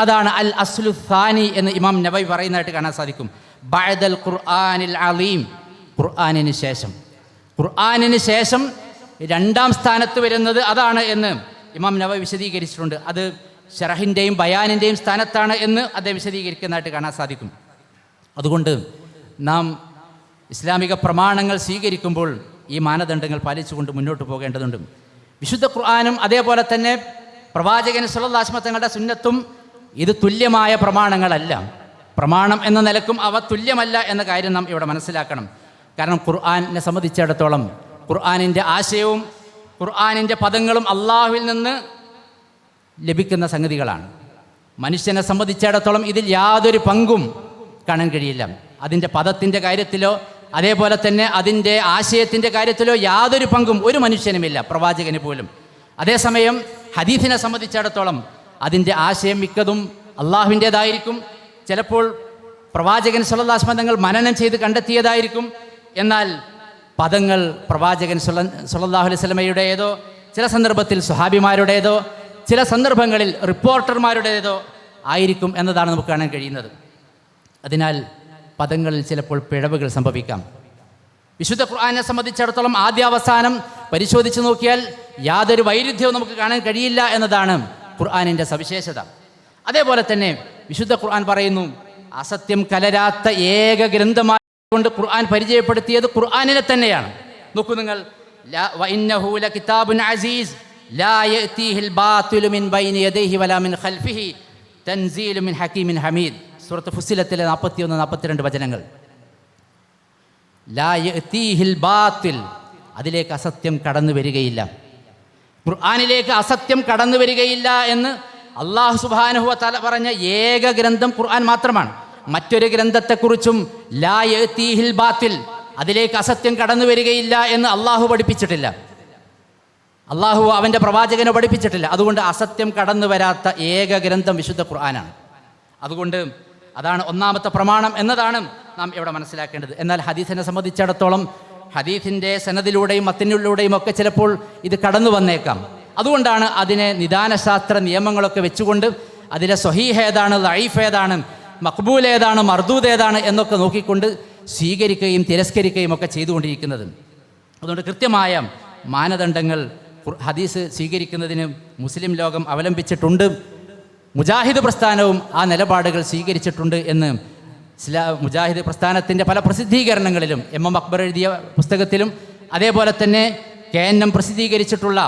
അതാണ്. അൽ അസ്ലു ഥാനി എന്ന് ഇമാം നവവി പറയുന്നതായിട്ട് കാണാൻ സാധിക്കും. ബഅദൽ ഖുർആനിൽ അലീം, ഖുർആനിന് ശേഷം 2ാം സ്ഥാനത്ത് വരുന്നത് അതാണ് എന്ന് ഇമാം നവവി വിശദീകരിച്ചിട്ടുണ്ട്. അത് ശറഹിൻ്റെയും ബയാനിൻ്റെയും സ്ഥാനത്താണ് എന്ന് അദ്ദേഹം വിശദീകരിക്കുന്നതായിട്ട് കാണാൻ സാധിക്കും. അതുകൊണ്ട് നാം ഇസ്ലാമിക പ്രമാണങ്ങൾ സ്വീകരിക്കുമ്പോൾ ഈ മാനദണ്ഡങ്ങൾ പാലിച്ചുകൊണ്ട് മുന്നോട്ട് പോകേണ്ടതുണ്ട്. വിശുദ്ധ ഖുർആനും അതേപോലെ തന്നെ പ്രവാചകൻ സ്വല്ലല്ലാഹു അലൈഹി വസല്ലം തങ്ങളുടെ സുന്നത്തും ഇത് തുല്യമായ പ്രമാണങ്ങളല്ല. പ്രമാണം എന്ന നിലക്കും അവ തുല്യമല്ല എന്ന കാര്യം നാം ഇവിടെ മനസ്സിലാക്കണം. കാരണം ഖുർആനെ സംബന്ധിച്ചിടത്തോളം ഖുർആനിൻ്റെ ആശയവും ഖുർആനിൻ്റെ പദങ്ങളും അള്ളാഹുവിൽ നിന്ന് ലഭിക്കുന്ന സംഗതികളാണ്. മനുഷ്യനെ സംബന്ധിച്ചിടത്തോളം ഇതിൽ യാതൊരു പങ്കും കാണാൻ കഴിയില്ല. അതിൻ്റെ പദത്തിൻ്റെ കാര്യത്തിലോ അതേപോലെ തന്നെ അതിൻ്റെ ആശയത്തിൻ്റെ കാര്യത്തിലോ യാതൊരു പങ്കും ഒരു മനുഷ്യനുമില്ല, പ്രവാചകന് പോലും. അതേസമയം ഹദീസിനെ സംബന്ധിച്ചിടത്തോളം അതിൻ്റെ ആശയം മിക്കതും അള്ളാഹുവിൻ്റേതായിരിക്കും. ചിലപ്പോൾ പ്രവാചകൻ സ്വല്ലല്ലാഹു അലൈഹി വസല്ലം തങ്ങൾ മനനം ചെയ്ത് കണ്ടെത്തിയതായിരിക്കും. എന്നാൽ പദങ്ങൾ പ്രവാചകൻ സ്വല്ലല്ലാഹു അലൈഹി വസല്ലമയുടേതോ, ചില സന്ദർഭത്തിൽ സ്വഹാബിമാരുടേതോ, ചില സന്ദർഭങ്ങളിൽ റിപ്പോർട്ടർമാരുടേതോ ആയിരിക്കും എന്നതാണ് നമുക്ക് കാണാൻ കഴിയുന്നത്. അതിനാൽ പദങ്ങളിൽ ചിലപ്പോൾ പിഴവുകൾ സംഭവിക്കാം. വിശുദ്ധ ഖുർആനെ സംബന്ധിച്ചിടത്തോളം ആദ്യാവസാനം പരിശോധിച്ച് നോക്കിയാൽ യാതൊരു വൈരുദ്ധ്യവും നമുക്ക് കാണാൻ കഴിയില്ല എന്നതാണ് ഖുർആനിൻ്റെ സവിശേഷത. അതേപോലെ തന്നെ വിശുദ്ധ ഖുർആൻ പറയുന്നു, അസത്യം കലരാത്ത ഏക ഗ്രന്ഥമായി കൊണ്ട് ഖുർആൻ പരിചയപ്പെടുത്തിയത് ഖുർആനിനെ തന്നെയാണ്. നോക്കൂ നിങ്ങൾ, വഇന്നഹു ലകിതാബുൻ അസീസ് ലാ യഅതീഹിൽ ബാതിലു മിൻ ബൈനി യദൈഹി വലാ മിൻ ഖൽഫിഹി തൻസീലു മിൻ ഹകീമിൻ ഹമീദ്. സൂറത്ത് ഫുസ്സിലത്തിലെ 41-42 വചനങ്ങൾ. ലാ യഅതീഹിൽ ബാതിൽ, അതിലേക്ക് അസത്യം കടന്നു വരികയില്ല. ഖുർആനിലേക്ക് അസത്യം കടന്നു വരികയില്ല എന്ന് അല്ലാഹു സുബ്ഹാനഹു വ തആല പറഞ്ഞ ഏക ഗ്രന്ഥം ഖുർആൻ മാത്രമാണ്. മറ്റൊരു ഗ്രന്ഥത്തെക്കുറിച്ചും ലാ യഅതീഹിൽ ബാതിൽ, അതിലേക്ക് അസത്യം കടന്നു വരികയില്ല എന്ന് അള്ളാഹു പഠിപ്പിച്ചിട്ടില്ല. അള്ളാഹു അവൻ്റെ പ്രവാചകനെ പഠിപ്പിച്ചിട്ടില്ല. അതുകൊണ്ട് അസത്യം കടന്നു വരാത്ത ഏക ഗ്രന്ഥം വിശുദ്ധ ഖുർആനാണ്. അതുകൊണ്ട് അതാണ് ഒന്നാമത്തെ പ്രമാണം എന്നതാണ് നാം ഇവിടെ മനസ്സിലാക്കേണ്ടത്. എന്നാൽ ഹദീസിനെ സംബന്ധിച്ചിടത്തോളം ഹദീസിൻ്റെ സനദിലൂടെയും മത്തിനിലൂടെയും ഒക്കെ ചിലപ്പോൾ ഇത് കടന്നു വന്നേക്കാം. അതുകൊണ്ടാണ് അതിനെ നിദാനശാസ്ത്ര നിയമങ്ങളൊക്കെ വെച്ചുകൊണ്ട് അതിലെ സ്വഹീഹ് ഏതാണ്, ദഈഫ് ഏതാണ്, മഖ്ബൂൽ ഏതാണ്, മർദൂദ് ഏതാണ് എന്നൊക്കെ നോക്കിക്കൊണ്ട് സ്വീകരിക്കുകയും തിരസ്കരിക്കുകയും ഒക്കെ ചെയ്തുകൊണ്ടിരിക്കുന്നത്. അതുകൊണ്ട് കൃത്യമായ മാനദണ്ഡങ്ങൾ ഹദീസ് സ്വീകരിക്കുന്നതിന് മുസ്ലിം ലോകം അവലംബിച്ചിട്ടുണ്ട്. മുജാഹിദ് പ്രസ്ഥാനവും ആ നിലപാടുകൾ സ്വീകരിച്ചിട്ടുണ്ട് എന്ന് മുജാഹിദ് പ്രസ്ഥാനത്തിൻ്റെ പല പ്രസിദ്ധീകരണങ്ങളിലും എം അക്ബർ എഴുതിയ പുസ്തകത്തിലും അതേപോലെ തന്നെ KNM പ്രസിദ്ധീകരിച്ചിട്ടുള്ള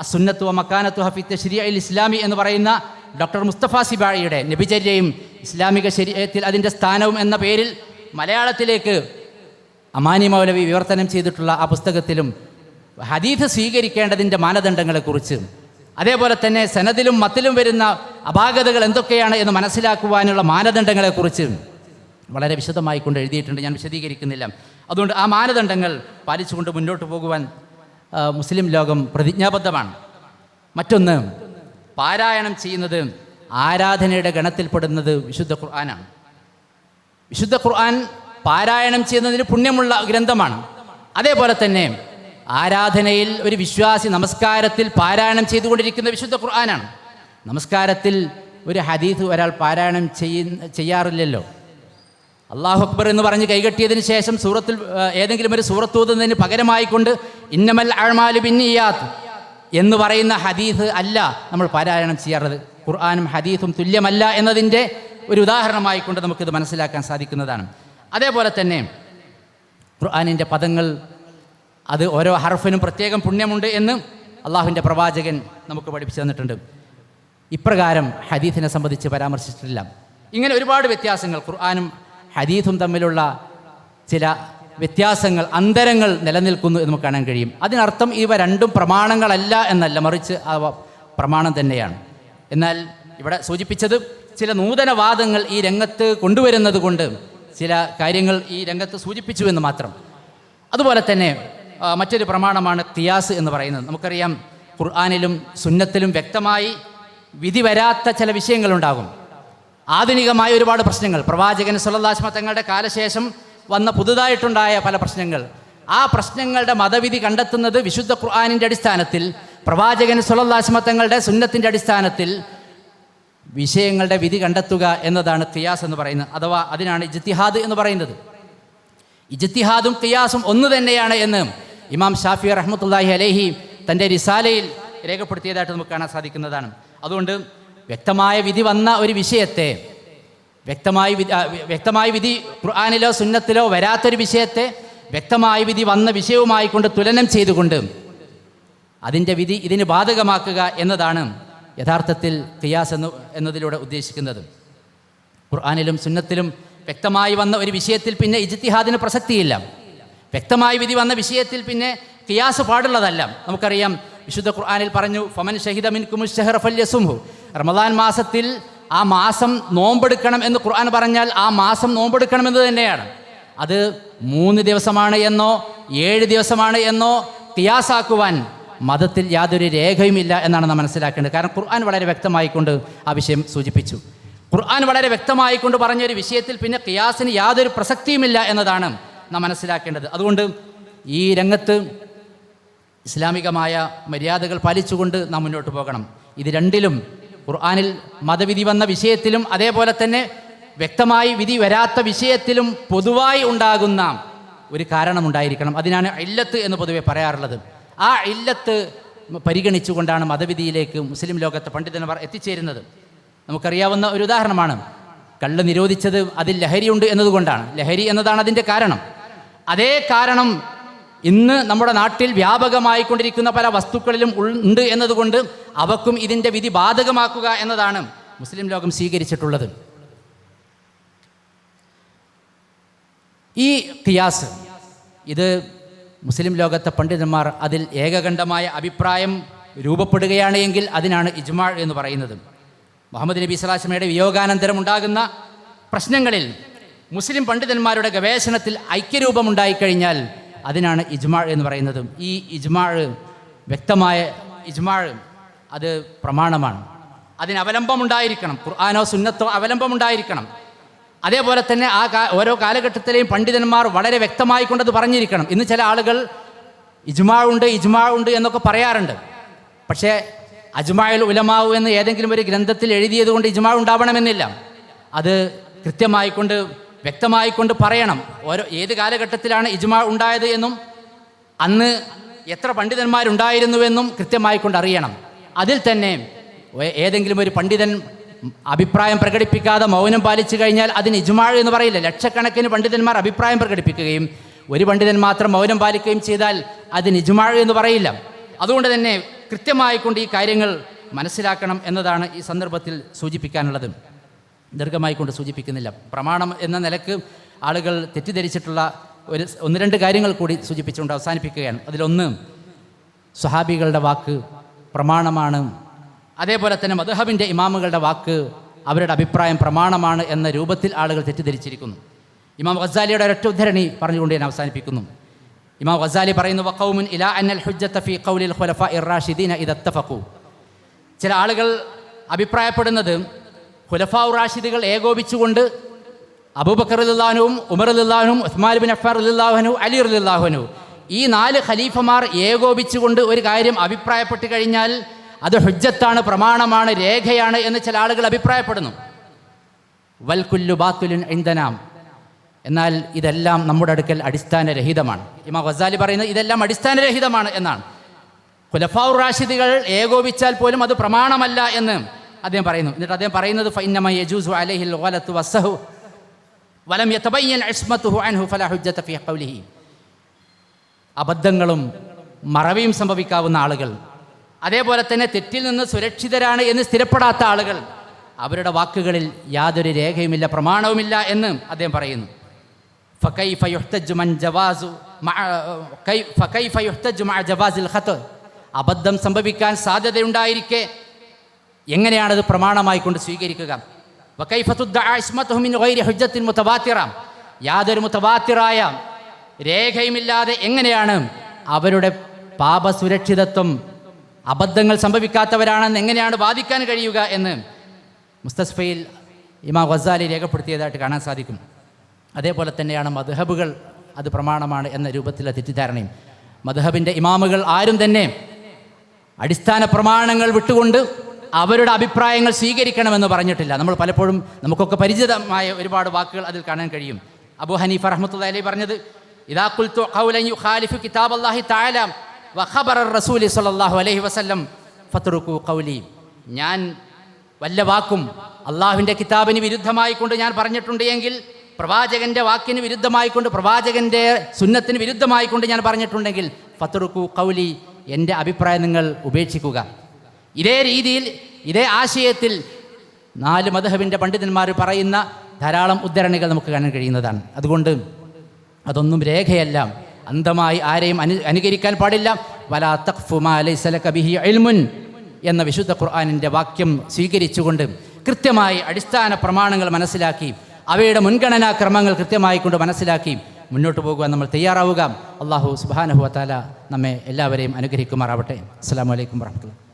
അസുന്നത്തു വ മക്കാനത്തു ഫി തശ്രീഇൽ ഇസ്ലാമി എന്ന് പറയുന്ന ഡോക്ടർ മുസ്തഫ സിബായിയുടെ നബിചര്യയും ഇസ്ലാമിക ശരീഅത്തിൽ അതിൻ്റെ സ്ഥാനവും എന്ന പേരിൽ മലയാളത്തിലേക്ക് അമാനി മൗലവി വിവർത്തനം ചെയ്തിട്ടുള്ള ആ പുസ്തകത്തിലും ഹദീസ് സ്വീകരിക്കേണ്ടതിൻ്റെ മാനദണ്ഡങ്ങളെക്കുറിച്ച് അതേപോലെ തന്നെ സനദിലും മത്തിലും വരുന്ന അപാകതകൾ എന്തൊക്കെയാണ് എന്ന് മനസ്സിലാക്കുവാനുള്ള മാനദണ്ഡങ്ങളെക്കുറിച്ച് വളരെ വിശദമായി കൊണ്ട് എഴുതിയിട്ടുണ്ട്. ഞാൻ വിശദീകരിക്കുന്നില്ല. അതുകൊണ്ട് ആ മാനദണ്ഡങ്ങൾ പാലിച്ചുകൊണ്ട് മുന്നോട്ട് പോകുവാൻ മുസ്ലിം ലോകം പ്രതിജ്ഞാബദ്ധമാണ്. മറ്റൊന്ന്, പാരായണം ചെയ്യുന്നത് ആരാധനയുടെ ഗണത്തിൽപ്പെടുന്നത് വിശുദ്ധ ഖുർആനാണ്. വിശുദ്ധ ഖുർആൻ പാരായണം ചെയ്യുന്നതിന് പുണ്യമുള്ള ഗ്രന്ഥമാണ്. അതേപോലെ തന്നെ ആരാധനയിൽ ഒരു വിശ്വാസി നമസ്കാരത്തിൽ പാരായണം ചെയ്തുകൊണ്ടിരിക്കുന്ന വിശുദ്ധ ഖുർആനാണ്. നമസ്കാരത്തിൽ ഒരു ഹദീസ് ഒരാൾ പാരായണം ചെയ്യാറില്ലല്ലോ. അല്ലാഹു അക്ബർ എന്ന് പറഞ്ഞ് കൈകെട്ടിയതിന് ശേഷം സൂറത്തിൽ ഏതെങ്കിലും ഒരു സൂറത്ത് ഓതുന്നതിന് പകരമായിക്കൊണ്ട് ഇന്നമൽ അഅ്മാലു ബിന്നിയ്യാത്ത് എന്ന് പറയുന്ന ഹദീസ് അല്ല നമ്മൾ പാരായണം ചെയ്യാറുള്ളത്. ഖുർആനും ഹദീസും തുല്യമല്ല എന്നതിൻ്റെ ഒരു ഉദാഹരണമായി കൊണ്ട് നമുക്കിത് മനസ്സിലാക്കാൻ സാധിക്കുന്നതാണ്. അതേപോലെ തന്നെ ഖുർആനിൻ്റെ പദങ്ങൾ അത് ഓരോ ഹർഫിനും പ്രത്യേകം പുണ്യമുണ്ട് എന്ന് അള്ളാഹുവിൻ്റെ പ്രവാചകൻ നമുക്ക് പഠിപ്പിച്ചു തന്നിട്ടുണ്ട്. ഇപ്രകാരം ഹദീസിനെ സംബന്ധിച്ച് പരാമർശിച്ചിട്ടില്ല. ഇങ്ങനെ ഒരുപാട് വ്യത്യാസങ്ങൾ ഖുർആനും ഹദീസും തമ്മിലുള്ള ചില വ്യത്യാസങ്ങൾ, അന്തരങ്ങൾ നിലനിൽക്കുന്നു എന്ന് നമുക്ക് കാണാൻ കഴിയും. അതിനർത്ഥം ഇവ രണ്ടും പ്രമാണങ്ങളല്ല എന്നല്ല, മറിച്ച് അവ പ്രമാണം തന്നെയാണ്. എന്നാൽ ഇവിടെ സൂചിപ്പിച്ചത് ചില നൂതനവാദങ്ങൾ ഈ രംഗത്ത് കൊണ്ടുവരുന്നത് കൊണ്ട് ചില കാര്യങ്ങൾ ഈ രംഗത്ത് സൂചിപ്പിച്ചു എന്ന് മാത്രം. അതുപോലെ തന്നെ മറ്റൊരു പ്രമാണമാണ് ഖിയാസ് എന്ന് പറയുന്നത്. നമുക്കറിയാം, ഖുർആനിലും സുന്നത്തിലും വ്യക്തമായി വിധി വരാത്ത ചില വിഷയങ്ങളുണ്ടാകും. ആധുനികമായ ഒരുപാട് പ്രശ്നങ്ങൾ, പ്രവാചകൻ സല്ലല്ലാഹു അലൈഹി വസല്ലം തങ്ങളുടെ കാലശേഷം വന്ന പുതുതായിട്ടുണ്ടായ പല പ്രശ്നങ്ങൾ, ആ പ്രശ്നങ്ങളുടെ മതവിധി കണ്ടെത്തുന്നത് വിശുദ്ധ ഖുർആനിൻ്റെ അടിസ്ഥാനത്തിൽ, പ്രവാചകൻ സല്ലല്ലാഹു അലൈഹി വസല്ലം തങ്ങളുടെ സുന്നത്തിൻ്റെ അടിസ്ഥാനത്തിൽ വിഷയങ്ങളുടെ വിധി കണ്ടെത്തുക എന്നതാണ് ഖിയാസ് എന്ന് പറയുന്നത്. അഥവാ അതിനാണ് ഇജ്തിഹാദ് എന്ന് പറയുന്നത്. ഇജ്തിഹാദും ഖിയാസും ഒന്ന് തന്നെയാണ് എന്ന് ഇമാം ഷാഫി റഹ്മത്തുള്ളാഹി അലൈഹി തൻ്റെ റിസാലയിൽ രേഖപ്പെടുത്തിയതായിട്ട് നമുക്ക് കാണാൻ സാധിക്കുന്നതാണ്. അതുകൊണ്ട് വ്യക്തമായ വിധി വന്ന ഒരു വിഷയത്തെ, വ്യക്തമായ വിധി ഖുർആനിലോ സുന്നത്തിലോ വരാത്തൊരു വിഷയത്തെ വ്യക്തമായ വിധി വന്ന വിഷയവുമായി കൊണ്ട് തുലനം ചെയ്തുകൊണ്ട് അതിൻ്റെ വിധി ഇതിന് ബാധകമാക്കുക എന്നതാണ് യഥാർത്ഥത്തിൽ ഖിയാസ് എന്നതിലൂടെ ഉദ്ദേശിക്കുന്നത്. ഖുർആനിലും സുന്നത്തിലും വ്യക്തമായി വന്ന ഒരു വിഷയത്തിൽ പിന്നെ ഇജ്തിഹാദിന് പ്രസക്തിയില്ല. വ്യക്തമായ വിധി വന്ന വിഷയത്തിൽ പിന്നെ ഖിയാസ് പാടുള്ളതല്ല. നമുക്കറിയാം, വിശുദ്ധ ഖുർആനിൽ പറഞ്ഞു, ഫമൻ ഷഹിദ മിൻകുമുശ് ശഹ്റ ഫല്യസുംഹു. റമദാൻ മാസത്തിൽ ആ മാസം നോമ്പെടുക്കണം എന്ന് ഖുർആൻ പറഞ്ഞാൽ ആ മാസം നോമ്പെടുക്കണമെന്ന് തന്നെയാണ്. അത് 3 ദിവസമാണ് എന്നോ 7 ദിവസമാണ് എന്നോ ഖിയാസാക്കുവാൻ മതത്തിൽ യാതൊരു രേഖയുമില്ല എന്നാണ് നാം മനസ്സിലാക്കേണ്ടത്. കാരണം ഖുർആൻ വളരെ വ്യക്തമായിക്കൊണ്ട് ആ വിഷയം സൂചിപ്പിച്ചു. ഖുർആൻ വളരെ വ്യക്തമായിക്കൊണ്ട് പറഞ്ഞൊരു വിഷയത്തിൽ പിന്നെ ഖിയാസിന് യാതൊരു പ്രസക്തിയുമില്ല എന്നതാണ് നാം മനസ്സിലാക്കേണ്ടത്. അതുകൊണ്ട് ഈ രംഗത്ത് ഇസ്ലാമികമായ മര്യാദകൾ പാലിച്ചുകൊണ്ട് നാം മുന്നോട്ട് പോകണം. ഇത് രണ്ടിലും, ഖുർആനിൽ മതവിധി വന്ന വിഷയത്തിലും അതേപോലെ തന്നെ വ്യക്തമായി വിധി വരാത്ത വിഷയത്തിലും പൊതുവായി ഉണ്ടാകുന്ന ഒരു കാരണമുണ്ടായിരിക്കണം. അതിനാണ് ഇല്ലത്ത് എന്ന് പൊതുവെ പറയാറുള്ളത്. ആ ഇല്ലത്ത് പരിഗണിച്ചുകൊണ്ടാണ് മതവിധിയിലേക്ക് മുസ്ലിം ലോകത്തെ പണ്ഡിതന്മാർ എത്തിച്ചേരുന്നത്. നമുക്കറിയാവുന്ന ഒരു ഉദാഹരണമാണ്, കള്ള് നിരോധിച്ചത് അതിൽ ലഹരിയുണ്ട് എന്നതുകൊണ്ടാണ്. ലഹരി എന്നതാണ് അതിൻ്റെ കാരണം. അതേ കാരണം ഇന്ന് നമ്മുടെ നാട്ടിൽ വ്യാപകമായിക്കൊണ്ടിരിക്കുന്ന പല വസ്തുക്കളിലും ഉണ്ട് എന്നതുകൊണ്ട് അവക്കും ഇതിൻ്റെ വിധി ബാധകമാക്കുക എന്നതാണ് മുസ്ലിം ലോകം സ്വീകരിച്ചിട്ടുള്ളത്. ഈ ഖിയാസ് ഇത് മുസ്ലിം ലോകത്തെ പണ്ഡിതന്മാർ അതിൽ ഏകകണ്ഠമായ അഭിപ്രായം രൂപപ്പെടുകയാണ് എങ്കിൽ അതിനാണ് ഇജ്മാ എന്ന് പറയുന്നത്. മുഹമ്മദ് നബി സ്വല്ലല്ലാഹു അലൈഹി വസല്ലമയുടെ വിയോഗാനന്തരം ഉണ്ടാകുന്ന പ്രശ്നങ്ങളിൽ മുസ്ലിം പണ്ഡിതന്മാരുടെ ഗവേഷണത്തിൽ ഐക്യരൂപമുണ്ടായിക്കഴിഞ്ഞാൽ അതിനാണ് ഇജ്മാ എന്ന് പറയുന്നത്. ഈ ഇജ്മാ, വ്യക്തമായ ഇജ്മാ, അത് പ്രമാണമാണ്. അതിന് അവലംബമുണ്ടായിരിക്കണം, ഖുർആനോ സുന്നത്തോ അവലംബമുണ്ടായിരിക്കണം. അതേപോലെ തന്നെ ഓരോ കാലഘട്ടത്തിലെയും പണ്ഡിതന്മാർ വളരെ വ്യക്തമായി കൊണ്ടത് പറഞ്ഞിരിക്കണം. ഇന്ന് ചില ആളുകൾ ഇജ്മാ ഉണ്ട് എന്നൊക്കെ പറയാറുണ്ട്. പക്ഷേ അജ്മാഉൽ ഉലമാഉ എന്ന് ഏതെങ്കിലും ഒരു ഗ്രന്ഥത്തിൽ എഴുതിയത് കൊണ്ട് ഇജ്മാ ഉണ്ടാവണമെന്നില്ല. അത് കൃത്യമായിക്കൊണ്ട് വ്യക്തമായിക്കൊണ്ട് പറയണം. ഏത് കാലഘട്ടത്തിലാണ് ഇജ്മാ ഉണ്ടായത് എന്നും അന്ന് എത്ര പണ്ഡിതന്മാരുണ്ടായിരുന്നുവെന്നും കൃത്യമായിക്കൊണ്ട് അറിയണം. അതിൽ തന്നെ ഏതെങ്കിലും ഒരു പണ്ഡിതൻ അഭിപ്രായം പ്രകടിപ്പിക്കാതെ മൗനം പാലിച്ചു കഴിഞ്ഞാൽ അതിന് ഇജ്മാ എന്ന് പറയില്ല. ലക്ഷക്കണക്കിന് പണ്ഡിതന്മാർ അഭിപ്രായം പ്രകടിപ്പിക്കുകയും ഒരു പണ്ഡിതൻ മാത്രം മൗനം പാലിക്കുകയും ചെയ്താൽ അതിന് ഇജ്മാ എന്ന് പറയില്ല. അതുകൊണ്ട് തന്നെ കൃത്യമായിക്കൊണ്ട് ഈ കാര്യങ്ങൾ മനസ്സിലാക്കണം എന്നതാണ് ഈ സന്ദർഭത്തിൽ സൂചിപ്പിക്കാനുള്ളത്. ദീർഘമായിക്കൊണ്ട് സൂചിപ്പിക്കുന്നില്ല. പ്രമാണം എന്ന നിലക്ക് ആളുകൾ തെറ്റിദ്ധരിച്ചിട്ടുള്ള ഒന്ന് രണ്ട് കാര്യങ്ങൾ കൂടി സൂചിപ്പിച്ചുകൊണ്ട് അവസാനിപ്പിക്കുകയാണ്. അതിലൊന്ന്, സ്വഹാബികളുടെ വാക്ക് പ്രമാണമാണ്. അതേപോലെ തന്നെ മദ്ഹബിൻ്റെ ഇമാമുകളുടെ വാക്ക്, അവരുടെ അഭിപ്രായം പ്രമാണമാണ് എന്ന രൂപത്തിൽ ആളുകൾ തെറ്റിദ്ധരിച്ചിരിക്കുന്നു. ഇമാം ഗസാലിയുടെ ഒരൊറ്റ ഉദ്ധരണി പറഞ്ഞുകൊണ്ട് ഞാൻ അവസാനിപ്പിക്കുന്നു. ഇമാം ഗസാലി പറയുന്നു, വഖൗമുൻ ഇലാ അന്നൽ ഹുജ്ജത ഫീ ഖൗലിൽ ഖുലഫാഇർ റാഷിദീന ഇദ ഇത്തഫഖു. ചില ആളുകൾ അഭിപ്രായപ്പെടുന്നത് ഖുലഫാഉർ റാഷിദുകൾ ഏകോപിച്ചുകൊണ്ട് അബൂബക്കർ റളിയല്ലാഹു അൻഹുവും ഉമർ റളിയല്ലാഹു അൻഹുവും ഉസ്മാൻ ഇബ്നു അഫ്ഫാൻ റളിയല്ലാഹു അൻഹു അലി റളിയല്ലാഹു അൻഹു ഈ 4 ഖലീഫമാർ ഏകോപിച്ചുകൊണ്ട് ഒരു കാര്യം അഭിപ്രായപ്പെട്ട് കഴിഞ്ഞാൽ അത് ഹുജ്ജത്താണ്, പ്രമാണമാണ്, രേഖയാണ് എന്ന് ചില ആളുകൾ അഭിപ്രായപ്പെടുന്നു. വൽ കുല്ലു ബാത്തിലുൻ ഇൻദനാ. എന്നാൽ ഇതെല്ലാം നമ്മുടെ അടുക്കൽ അടിസ്ഥാനരഹിതമാണ്. ഇമാം ഗസാലി പറയുന്നത് ഇതെല്ലാം അടിസ്ഥാനരഹിതമാണ് എന്നാണ്. ഖുലഫാഉർ റാഷിദുകൾ ഏകോപിച്ചാൽ പോലും അത് പ്രമാണമല്ല എന്ന് അദ്ദേഹം പറയുന്നു. എന്നിട്ട് അദ്ദേഹം പറയുന്നത്, ഫഇന്നമാ യജൂസു അലൈഹിൽ ഗലത്തു വസ്സഹു വലം യതബയ്യൻ ഇസ്മതുഹു അൻഹു ഫലാ ഹുജ്ജത ഫീ ഖൗലിഹി. അബദ്ധങ്ങളും മറവിയും സംഭവിക്കാവുന്ന ആളുകൾ, അതേപോലെ തന്നെ തെറ്റിൽ നിന്ന് സുരക്ഷിതരാണ് എന്ന് സ്ഥിരപ്പെടാത്ത ആളുകൾ, അവരുടെ വാക്കുകളിൽ യാതൊരു രേഖയുമില്ല, പ്രമാണവുമില്ല എന്ന് അദ്ദേഹം പറയുന്നു. ഫകൈഫ യുഹ്തജു മൻ ജവാസു ഫകൈഫ യുഹ്തജു മഅ ജവാസിൽ ഖത. അബദ്ധം സംഭവിക്കാൻ സാധ്യതയുണ്ടായിരിക്കെ എങ്ങനെയാണത് പ്രമാണമായി കൊണ്ട് സ്വീകരിക്കുക? വകൈഫ തുദ്ദഅ ഇസ്മതുഹു മിൻ ഗൈരി ഹുജ്ജത്തിൻ മുതവാത്തിറ. യാതൊരു മുതവാത്തിറായ രേഖയുമില്ലാതെ എങ്ങനെയാണ് അവരുടെ പാപസുരക്ഷിതത്വം, അബദ്ധങ്ങൾ സംഭവിക്കാത്തവരാണെന്ന് എങ്ങനെയാണ് വാദിക്കാൻ കഴിയുക എന്ന് മുസ്തസ്ഫയിൽ ഇമാം ഗസാലി രേഖപ്പെടുത്തിയതായിട്ട് കാണാൻ സാധിക്കും. അതേപോലെ തന്നെയാണ് മദ്ഹബുകൾ അത് പ്രമാണമാണ് എന്ന രൂപത്തിലുള്ള തെറ്റിദ്ധാരണയും. മദ്ഹബിൻ്റെ ഇമാമുകൾ ആരും തന്നെ അടിസ്ഥാന പ്രമാണങ്ങൾ വിട്ടുകൊണ്ട് അവരുടെ അഭിപ്രായങ്ങൾ സ്വീകരിക്കണമെന്ന് പറഞ്ഞിട്ടില്ല. നമ്മൾ പലപ്പോഴും നമുക്കൊക്കെ പരിചിതമായ ഒരുപാട് വാക്കുകൾ അതിൽ കാണാൻ കഴിയും. അബൂ ഹനീഫ റഹ്മത്തുള്ളാഹി അലൈഹി പറഞ്ഞത്, ഇദാ ഖുൽതു ഖൗലൻ യുഖാലിഫു കിതാബല്ലാഹി തആല വഖബറ റസൂലി സ്വല്ലല്ലാഹു അലൈഹി വസല്ലം ഫത്റുകു ഖൗലി. ഞാൻ വല്ല വാക്കും അള്ളാഹുവിൻ്റെ കിതാബിന് വിരുദ്ധമായിക്കൊണ്ട് ഞാൻ പറഞ്ഞിട്ടുണ്ട് എങ്കിൽ, പ്രവാചകൻ്റെ വാക്കിന് വിരുദ്ധമായിക്കൊണ്ട്, പ്രവാചകൻ്റെ സുന്നത്തിന് വിരുദ്ധമായിക്കൊണ്ട് ഞാൻ പറഞ്ഞിട്ടുണ്ടെങ്കിൽ ഫത്റുകു ഖൗലി, എൻ്റെ അഭിപ്രായം നിങ്ങൾ ഉപേക്ഷിക്കുക. ഇതേ രീതിയിൽ ഇതേ ആശയത്തിൽ 4 മദ്ഹബിൻ്റെ പണ്ഡിതന്മാർ പറയുന്ന ധാരാളം ഉദ്ധരണികൾ നമുക്ക് കാണാൻ കഴിയുന്നതാണ്. അതുകൊണ്ട് അതൊന്നും രേഖയല്ല, അന്ധമായി ആരെയും അനുകരിക്കാൻ പാടില്ല. വലാ തഖ്ഫു മാ ലൈസ ലക ബിഹി ഇൽമുൻ എന്ന വിശുദ്ധ ഖുർആനിൻ്റെ വാക്യം സ്വീകരിച്ചുകൊണ്ട് കൃത്യമായി അടിസ്ഥാന പ്രമാണങ്ങൾ മനസ്സിലാക്കി അവയുടെ മുൻഗണനാ ക്രമങ്ങൾ കൃത്യമായി കൊണ്ട് മനസ്സിലാക്കി മുന്നോട്ട് പോകുവാൻ നമ്മൾ തയ്യാറാവുക. അല്ലാഹു സുബ്ഹാനഹു വ തആല നമ്മെ എല്ലാവരെയും അനുഗ്രഹിക്കുമാറാവട്ടെ. അസ്സലാമു അലൈക്കും വറഹ്മത്തുള്ളാഹി.